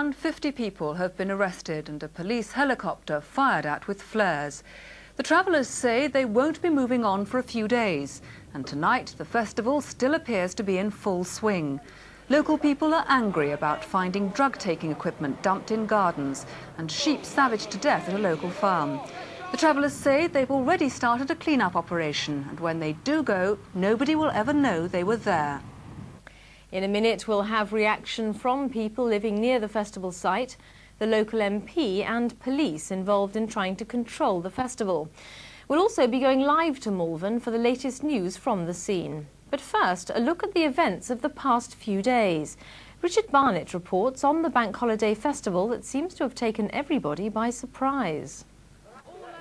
Around 50 people have been arrested and a police helicopter fired at with flares. The travellers say they won't be moving on for a few days, and tonight the festival still appears to be in full swing. Local people are angry about finding drug-taking equipment dumped in gardens and sheep savaged to death at a local farm. The travellers say they've already started a clean-up operation, and when they do go, nobody will ever know they were there. In a minute, we'll have reaction from people living near the festival site, the local MP and police involved in trying to control the festival. We'll also be going live to Malvern for the latest news from the scene. But first, a look at the events of the past few days. Richard Barnett reports on the Bank Holiday Festival that seems to have taken everybody by surprise.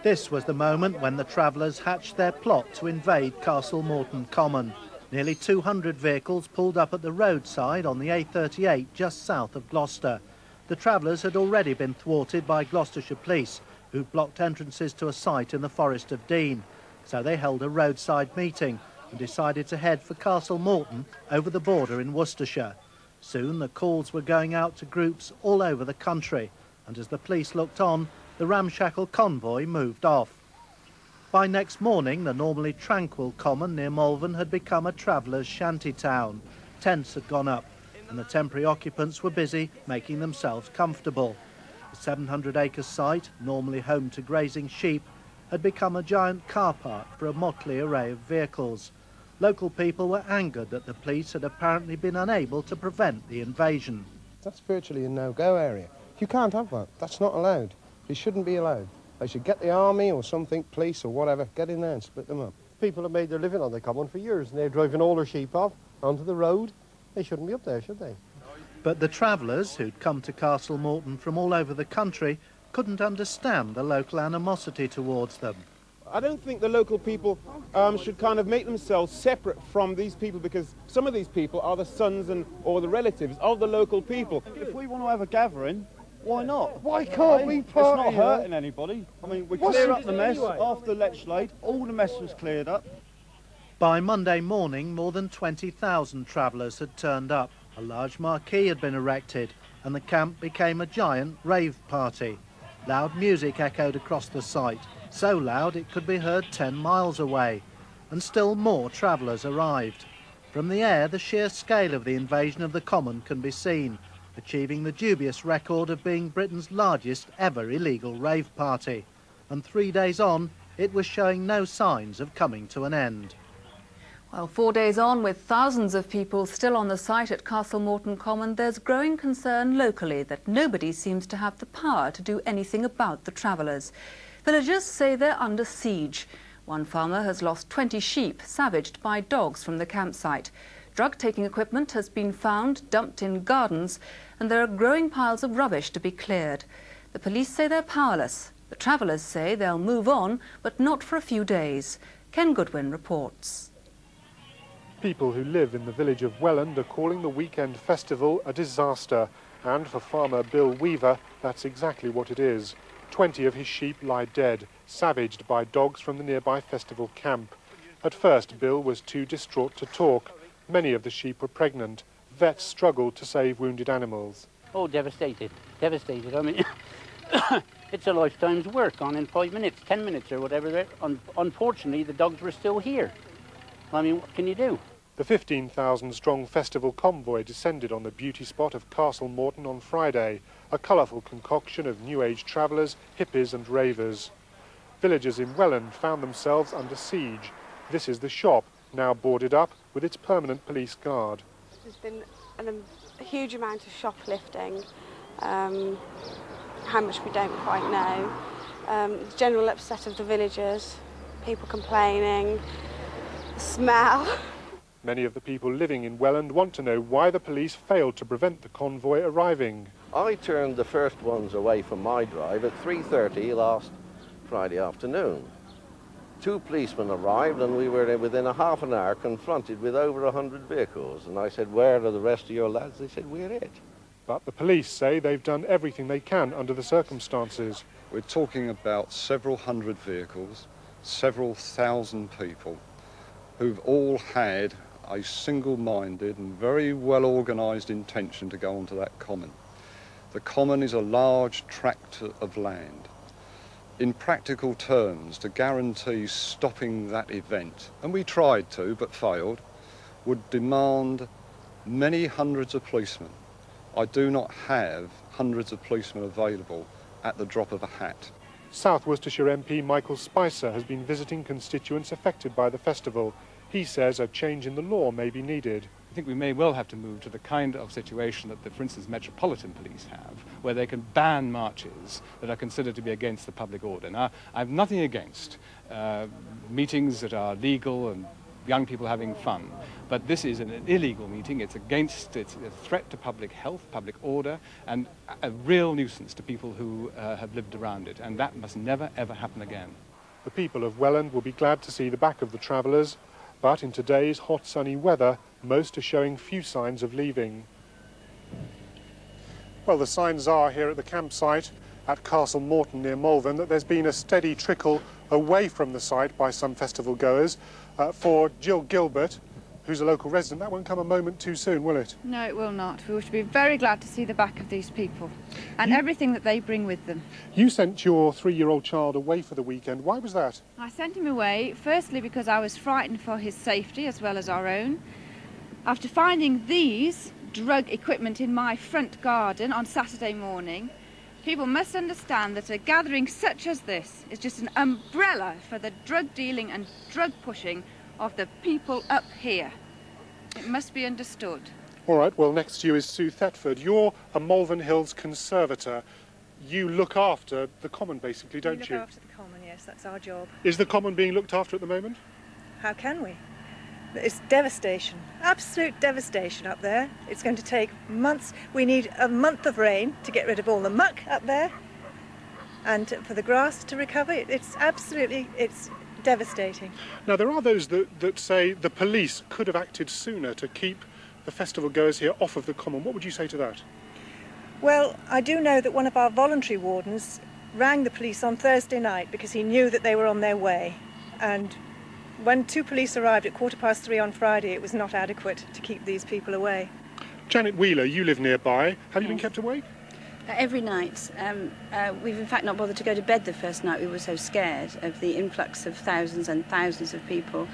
This was the moment when the travellers hatched their plot to invade Castlemorton Common. Nearly 200 vehicles pulled up at the roadside on the A38 just south of Gloucester. The travellers had already been thwarted by Gloucestershire police, who'd blocked entrances to a site in the Forest of Dean. So they held a roadside meeting and decided to head for Castlemorton over the border in Worcestershire. Soon the calls were going out to groups all over the country, and as the police looked on, the ramshackle convoy moved off. By next morning, the normally tranquil common near Malvern had become a travellers' shanty town. Tents had gone up, and the temporary occupants were busy making themselves comfortable. The 700-acre site, normally home to grazing sheep, had become a giant car park for a motley array of vehicles. Local people were angered that the police had apparently been unable to prevent the invasion. That's virtually a no-go area. You can't have that. That's not allowed. It shouldn't be allowed. They should get the army or something, police or whatever, get in there and split them up. People have made their living on the common for years, and they're driving all their sheep off onto the road. They shouldn't be up there, should they? But the travellers, who'd come to Castlemorton from all over the country, couldn't understand the local animosity towards them. I don't think the local people should kind of make themselves separate from these people, because some of these people are the sons or the relatives of the local people. If we want to have a gathering, why not? Why can't we party? It's not hurting anybody. I mean, we clear up the mess after Letchlade. All the mess was cleared up. By Monday morning, more than 20,000 travellers had turned up. A large marquee had been erected, and the camp became a giant rave party. Loud music echoed across the site, so loud it could be heard 10 miles away. And still more travellers arrived. From the air, the sheer scale of the invasion of the common can be seen, achieving the dubious record of being Britain's largest ever illegal rave party. And 3 days on, it was showing no signs of coming to an end. Well, 4 days on, with thousands of people still on the site at Castlemorton Common, there's growing concern locally that nobody seems to have the power to do anything about the travellers. Villagers say they're under siege. One farmer has lost 20 sheep savaged by dogs from the campsite. Drug-taking equipment has been found dumped in gardens, and there are growing piles of rubbish to be cleared. The police say they're powerless. The travellers say they'll move on, but not for a few days. Ken Goodwin reports. People who live in the village of Welland are calling the weekend festival a disaster, and for farmer Bill Weaver, that's exactly what it is. 20 of his sheep lie dead, savaged by dogs from the nearby festival camp. At first, Bill was too distraught to talk. Many of the sheep were pregnant. Vets struggled to save wounded animals. Oh, devastated, devastated. I mean, it's a lifetime's work gone in 5 minutes, 10 minutes or whatever. Unfortunately, the dogs were still here. I mean, what can you do? The 15,000-strong festival convoy descended on the beauty spot of Castlemorton on Friday, a colourful concoction of New Age travellers, hippies and ravers. Villagers in Welland found themselves under siege. This is the shop, now boarded up with its permanent police guard. There's been a huge amount of shoplifting, how much we don't quite know, the general upset of the villagers, people complaining, the smell. Many of the people living in Welland want to know why the police failed to prevent the convoy arriving. I turned the first ones away from my drive at 3:30 last Friday afternoon. 2 policemen arrived and we were within a half an hour confronted with over 100 vehicles. And I said, where are the rest of your lads? They said, we're it. But the police say they've done everything they can under the circumstances. We're talking about several hundred vehicles, several thousand people who've all had a single-minded and very well-organised intention to go onto that common. The common is a large tract of land. In practical terms, to guarantee stopping that event, and we tried to but failed, would demand many hundreds of policemen. I do not have hundreds of policemen available at the drop of a hat. South Worcestershire MP Michael Spicer has been visiting constituents affected by the festival. He says a change in the law may be needed. I think we may well have to move to the kind of situation that, for instance, Metropolitan Police have, where they can ban marches that are considered to be against the public order. Now, I have nothing against meetings that are legal and young people having fun, but this is an illegal meeting. It's a threat to public health, public order, and a real nuisance to people who have lived around it, and that must never, ever happen again. The people of Welland will be glad to see the back of the travellers, but in today's hot sunny weather, most are showing few signs of leaving. Well, the signs are here at the campsite at Castlemorton near Malvern that there's been a steady trickle away from the site by some festival goers. For Jill Gilbert, who's a local resident, that won't come a moment too soon, will it? No, it will not. We should be very glad to see the back of these people and everything that they bring with them. You sent your 3-year-old child away for the weekend. Why was that? I sent him away, firstly because I was frightened for his safety as well as our own. After finding these drug equipment in my front garden on Saturday morning, people must understand that a gathering such as this is just an umbrella for the drug dealing and drug pushing of the people up here. It must be understood. All right, well, next to you is Sue Thetford. You're a Malvern Hills Conservator. You look after the common, basically, don't you? We look after the common, yes, that's our job. Is the common being looked after at the moment? How can we? It's devastation, absolute devastation up there. It's going to take months. We need a month of rain to get rid of all the muck up there and for the grass to recover. It's devastating. Now, there are those that say the police could have acted sooner to keep the festival goers here off of the common. What would you say to that? Well, I do know that one of our voluntary wardens rang the police on Thursday night because he knew that they were on their way, and when 2 police arrived at 3:15 on Friday, it was not adequate to keep these people away. Janet Wheeler, you live nearby. Have you been kept awake? Every night. We've in fact not bothered to go to bed the first night. We were so scared of the influx of thousands and thousands of people.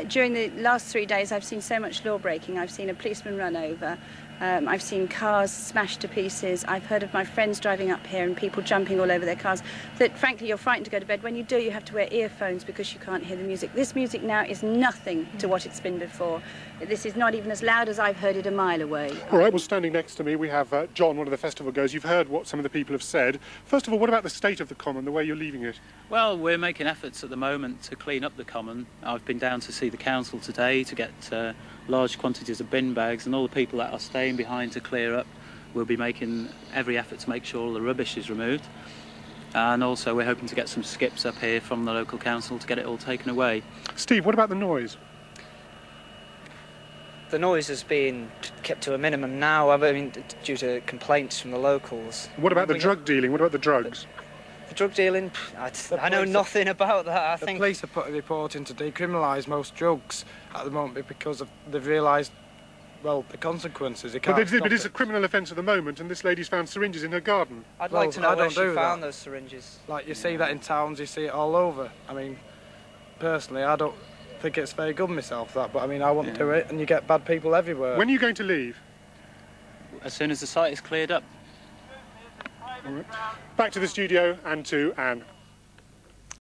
During the last 3 days, I've seen so much law breaking. I've seen a policeman run over. I've seen cars smashed to pieces. I've heard of my friends driving up here and people jumping all over their cars. That frankly, you're frightened to go to bed. When you do, you have to wear earphones because you can't hear the music. This music now is nothing to what it's been before. This is not even as loud as I've heard it a mile away. All right, well, standing next to me, we have John, one of the festival goers. You've heard what some of the people have said. First of all, what about the state of the common, the way you're leaving it? Well, we're making efforts at the moment to clean up the common. I've been down to see the council today to get large quantities of bin bags, and all the people that are staying behind to clear up will be making every effort to make sure all the rubbish is removed. And also we're hoping to get some skips up here from the local council to get it all taken away. Steve, what about the noise? The noise has been kept to a minimum now, I mean, due to complaints from the locals. What about the drug dealing? What about the drugs? The drug dealing, I know nothing about that. The police have put a report in to decriminalise most drugs at the moment because they've realised, well, the consequences. But it's a criminal offence at the moment, and this lady's found syringes in her garden. I'd like to know where she found those syringes. Like, you see that in towns, you see it all over. I mean, personally, I don't think it's very good myself, that, but I mean, I wouldn't do it, and you get bad people everywhere. When are you going to leave? As soon as the site is cleared up. All right. Back to the studio and to Anne.